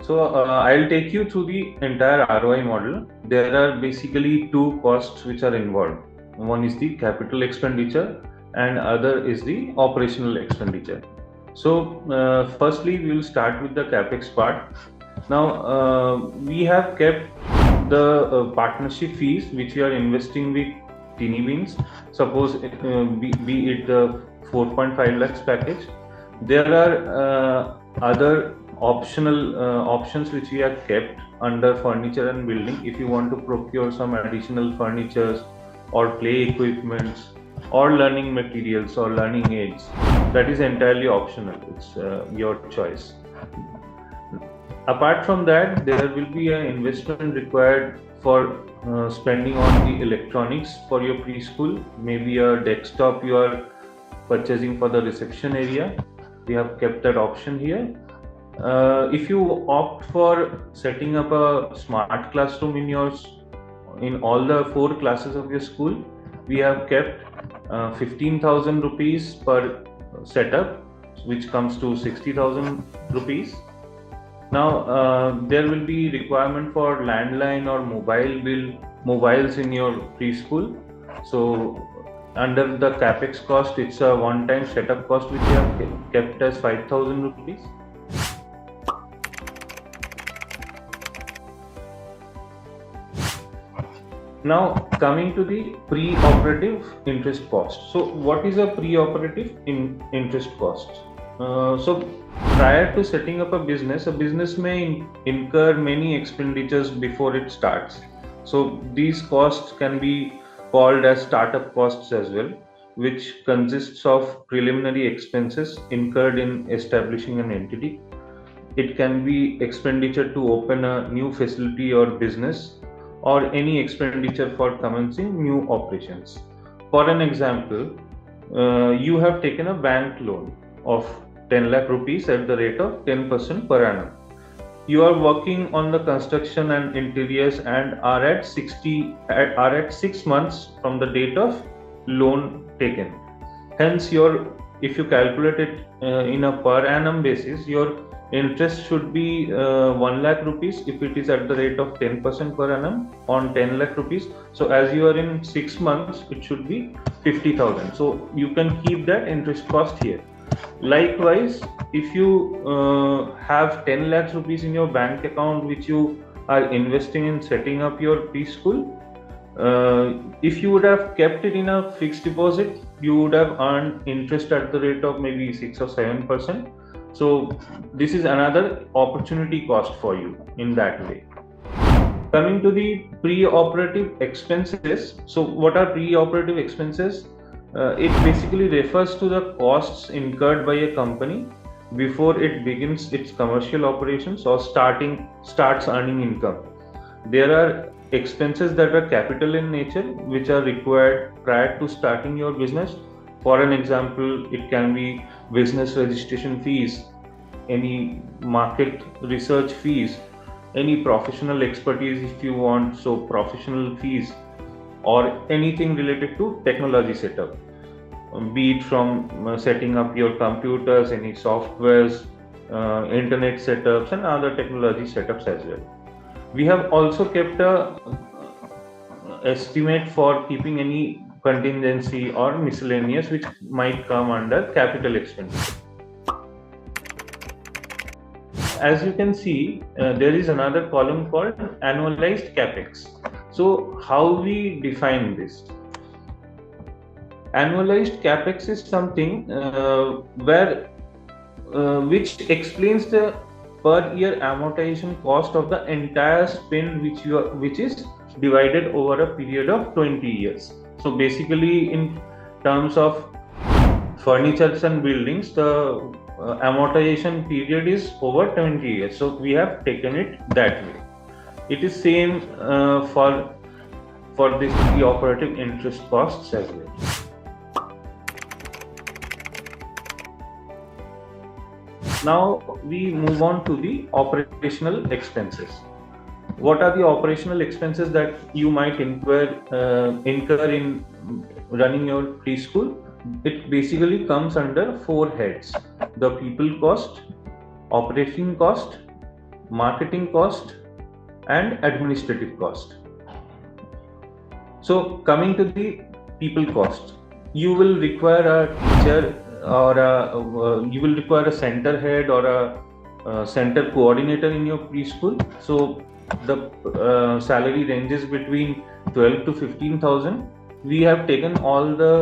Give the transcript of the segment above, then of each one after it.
So I'll take you through the entire ROI model. There are basically two costs which are involved. One is the capital expenditure and other is the operational expenditure. So firstly, we will start with the capex part. Now we have kept the partnership fees which we are investing with Teeny Beans. Suppose be it the 4.5 lakhs package. There are other optional options which we have kept under furniture and building. If you want to procure some additional furnitures or play equipments or learning materials or learning aids, that is entirely optional. It's your choice. Apart from that, there will be an investment required for spending on the electronics for your preschool. Maybe a desktop you are purchasing for the reception area. We have kept that option here. If you opt for setting up a smart classroom in all the 4 classes of your school, we have kept 15,000 rupees per setup, which comes to 60,000 rupees. Now there will be requirement for landline or mobiles in your preschool. So under the capex cost, it's a one-time setup cost which we have kept as 5,000 rupees. Now coming to the pre-operative interest cost. So what is a pre-operative interest cost? So prior to setting up a business may incur many expenditures before it starts. So these costs can be called as startup costs as well, which consists of preliminary expenses incurred in establishing an entity. It can be expenditure to open a new facility or business, or any expenditure for commencing new operations. For an example, you have taken a bank loan of 10 lakh rupees at the rate of 10% per annum. You are working on the construction and interiors and are at 6 months from the date of loan taken. Hence, if you calculate it in a per annum basis, your interest should be 1 lakh rupees if it is at the rate of 10% per annum on 10 lakh rupees. So as you are in 6 months, it should be 50,000. So you can keep that interest cost here. Likewise, if you have 10 lakhs rupees in your bank account which you are investing in setting up your preschool, if you would have kept it in a fixed deposit, you would have earned interest at the rate of maybe 6 or 7%. So this is another opportunity cost for you in that way. Coming to the pre-operative expenses. So what are pre-operative expenses? It basically refers to the costs incurred by a company before it begins its commercial operations or starts earning income. There are expenses that are capital in nature, which are required prior to starting your business. For an example, it can be business registration fees, any market research fees, any professional expertise if you want, so professional fees, or anything related to technology setup, be it from setting up your computers, any softwares, internet setups, and other technology setups as well. We have also kept a estimate for keeping any contingency or miscellaneous which might come under capital expenditure. As you can see, there is another column called annualized capex. So how we define this? Annualized capex is something which explains the per year amortization cost of the entire spend which is divided over a period of 20 years. So basically, in terms of furniture and buildings, the amortization period is over 20 years. So we have taken it that way. It is same for this pre-operative interest costs as well. Now we move on to the operational expenses. What are the operational expenses that you might incur in running your preschool? It basically comes under 4 heads: the people cost, operating cost, marketing cost, and administrative cost. So coming to the people cost, you will require a teacher, or you will require a center head or a center coordinator in your preschool. So the salary ranges between 12 to 15,000. We have taken all the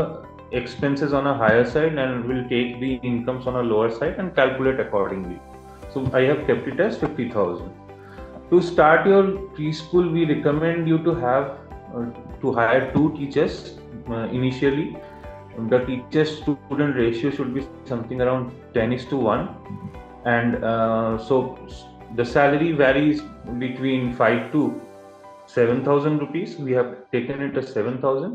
expenses on a higher side and will take the incomes on a lower side and calculate accordingly. So I have kept it as 50,000. To start your preschool, we recommend you to hire 2 teachers initially. The teacher-student ratio should be something around 10:1, and so the salary varies between 5 to 7,000 rupees. We have taken it as 7,000.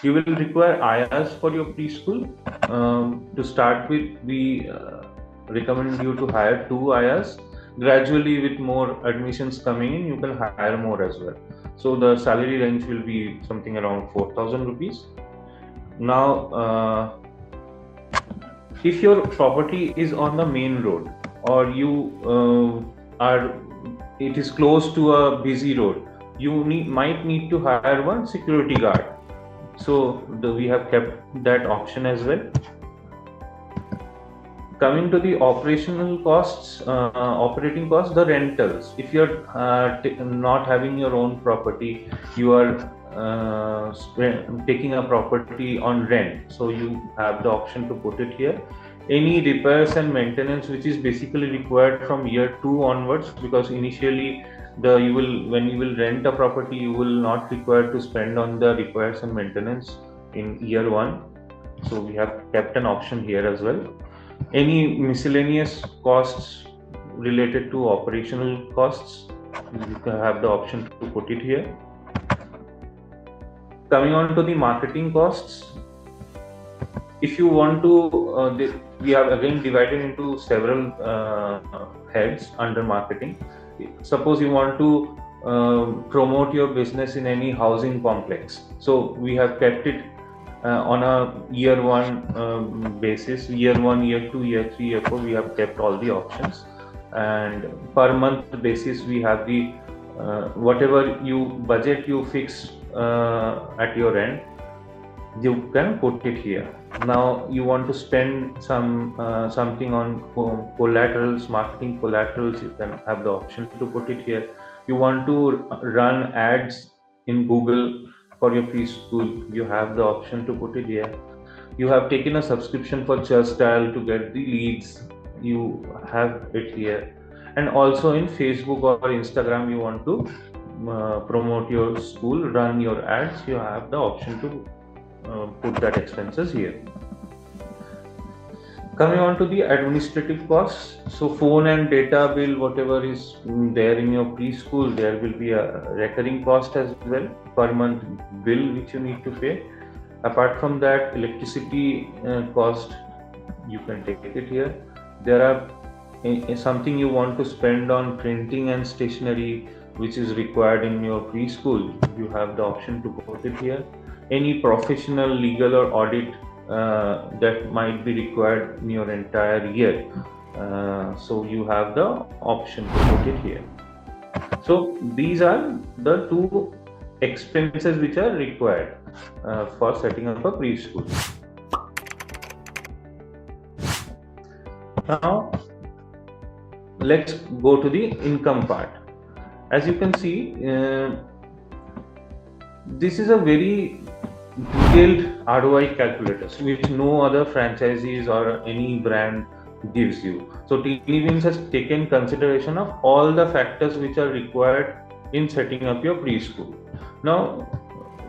You will require ayahs for your preschool. To start with, we recommend you to hire 2 ayahs. Gradually, with more admissions coming in, you can hire more as well. So the salary range will be something around 4,000 rupees. Now, if your property is on the main road, or it is close to a busy road, you might need to hire one security guard. So we have kept that option as well. Coming to the operational costs, operating costs, the rentals. If you're not having your own property, you are taking a property on rent, so you have the option to put it here. Any repairs and maintenance which is basically required from year 2 onwards, because initially when you will rent a property, you will not require to spend on the repairs and maintenance in year 1. So we have kept an option here as well. Any miscellaneous costs related to operational costs, you can have the option to put it here. Coming on to the marketing costs, if you want to, we have again divided into several heads under marketing. Suppose you want to promote your business in any housing complex, so we have kept it on a year 1 basis. Year 1, year 2, year 3, year 4, we have kept all the options, and per month basis we have the whatever you budget you fix at your end, you can put it here. Now you want to spend something on collaterals, marketing collaterals, you can have the option to put it here. You want to run ads in Google for your preschool, you have the option to put it here. You have taken a subscription for Churstyle to get the leads, you have it here. And also in Facebook or Instagram, you want to promote your school, run your ads, you have the option to put that expenses here. Coming on to the administrative costs, so phone and data bill, whatever is there in your preschool, there will be a recurring cost as well, per month bill which you need to pay. Apart from that, electricity cost, you can take it here. There are something you want to spend on printing and stationery which is required in your preschool, you have the option to put it here. Any professional, legal or audit that might be required in your entire year, so you have the option to put it here. So these are the 2 expenses which are required for setting up a preschool. Now let's go to the income part. As you can see, this is a very detailed ROI calculators which no other franchisees or any brand gives you. So Teeny Wings has taken consideration of all the factors which are required in setting up your preschool. Now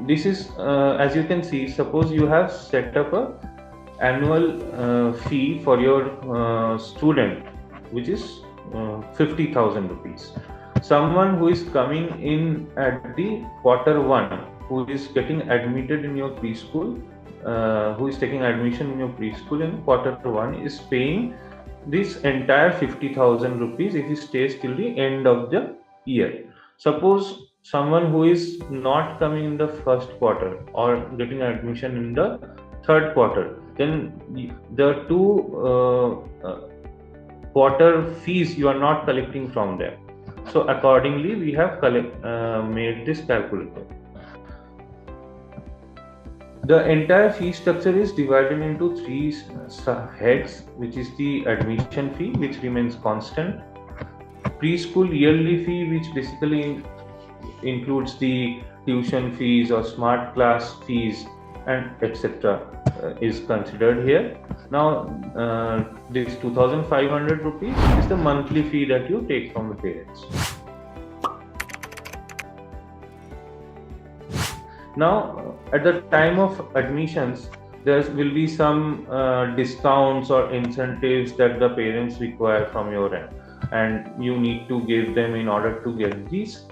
this is as you can see, suppose you have set up a annual fee for your student which is 50,000 rupees. Someone who is coming in at the Q1, who is getting admitted in your preschool, who is taking admission in your preschool in Q1, is paying this entire 50,000 rupees if he stays till the end of the year. Suppose someone who is not coming in the first quarter or getting admission in the third quarter, then the two quarter fees you are not collecting from them. So accordingly we have made this calculator. The entire fee structure is divided into three heads, which is the admission fee, which remains constant, preschool yearly fee, which basically includes the tuition fees or smart class fees and etc. Is considered here. Now this 2500 rupees is the monthly fee that you take from the parents. Now at the time of admissions, there will be some discounts or incentives that the parents require from your end, and you need to give them in order to get these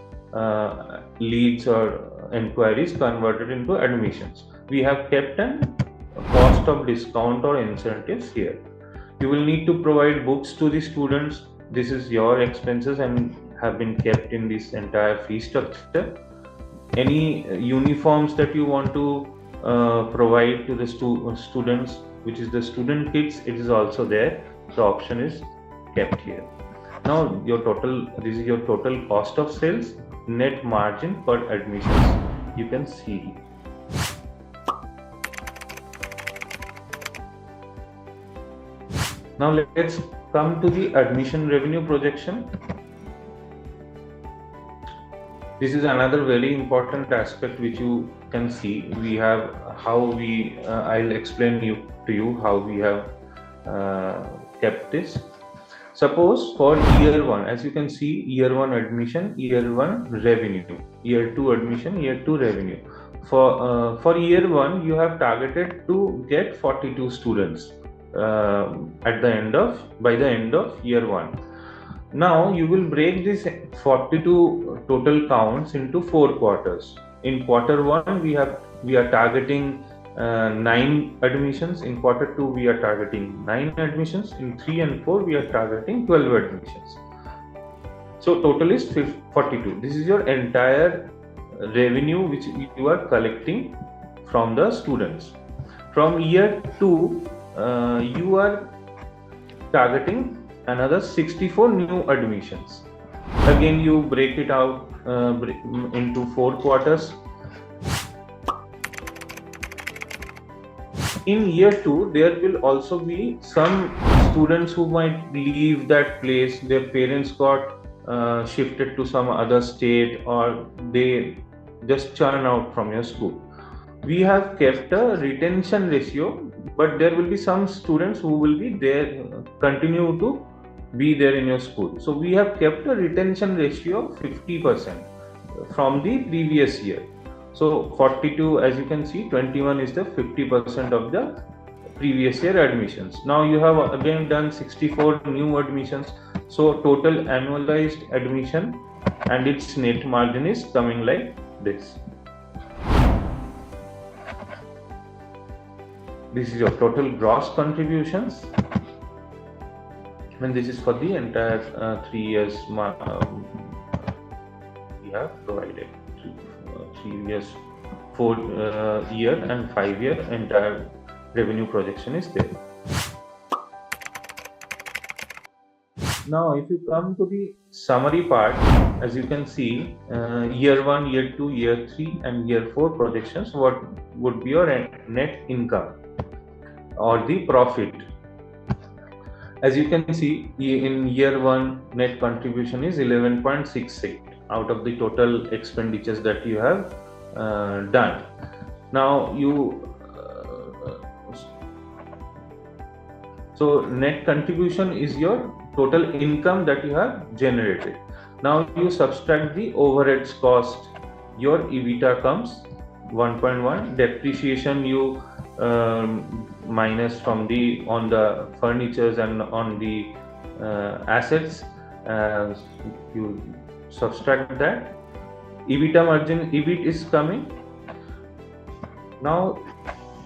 leads or inquiries converted into admissions. We have kept a cost of discount or incentives here. You will need to provide books to the students. This is your expenses and have been kept in this entire fee structure. Any uniforms that you want to provide to the students, which is the student kits, it is also there. The option is kept here. Now this is your total cost of sales, net margin per admissions, you can see. Now let's come to the admission revenue projection. This is another very important aspect which you can see. We have I'll explain to you how we have kept this. Suppose for year 1, as you can see, year 1 admission, year 1 revenue, year 2 admission, year 2 revenue. For year 1, you have targeted to get 42 students by the end of year 1. Now you will break this 42 total counts into 4 quarters. In quarter 1, we are targeting 9 admissions. In quarter 2, we are targeting 9 admissions. In 3 and 4, we are targeting 12 admissions. So total is 42. This is your entire revenue which you are collecting from the students. From year 2, you are targeting another 64 new admissions. Again, you break it out into 4 quarters. In year 2, there will also be some students who might leave that place. Their parents got shifted to some other state, or they just churn out from your school. We have kept a retention ratio, but there will be some students who will be there, continue to be there in your school. So we have kept a retention ratio of 50% from the previous year. So 42, as you can see, 21 is the 50% of the previous year admissions. Now you have again done 64 new admissions. So total annualized admission and its net margin is coming like this. This is your total gross contributions, and this is for the entire 3 years we have provided. 3 years, 4 year and 5 year entire revenue projection is there. Now if you come to the summary part, as you can see, year 1, year 2, year 3 and year 4 projections, what would be your net income or the profit. As you can see, in year 1, net contribution is 11.68 out of the total expenditures that you have done. Now so net contribution is your total income that you have generated. Now you subtract the overheads cost, your EBITDA comes 1.1. Depreciation you minus from on the furnitures and on the assets, you subtract that. EBITDA margin, EBIT is coming. Now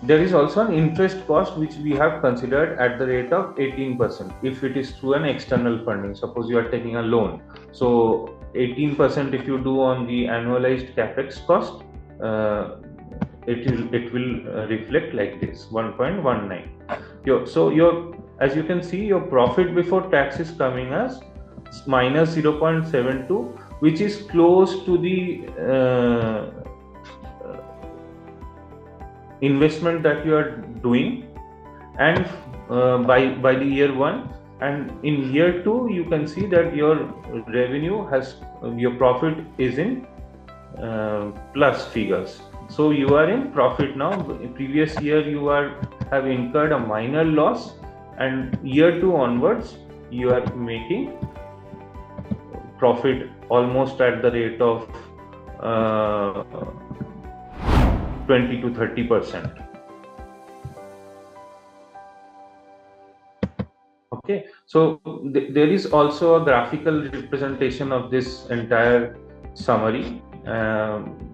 there is also an interest cost which we have considered at the rate of 18% if it is through an external funding. Suppose you are taking a loan, so 18% if you do on the annualized capex cost, it will reflect like this, 1.19. As you can see, your profit before tax is coming as minus 0.72, which is close to the investment that you are doing, and by the year 1, and in year 2 you can see that your revenue has, your profit is in plus figures. So you are in profit now. Previous year you have incurred a minor loss, and year 2 onwards you are making profit almost at the rate of 20 to 30%. Okay, so there is also a graphical representation of this entire summary,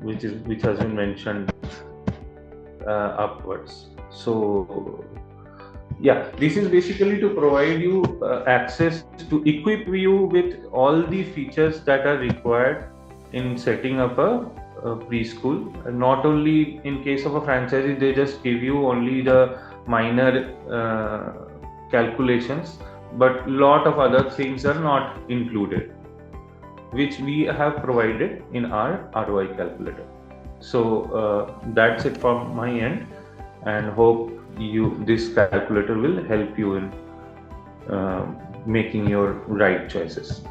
which has been mentioned upwards. So yeah, this is basically to provide you access, to equip you with all the features that are required in setting up a preschool. Not only in case of a franchisee, they just give you only the minor calculations, but lot of other things are not included, which we have provided in our ROI calculator. So that's it from my end, and hope this calculator will help you in making your right choices.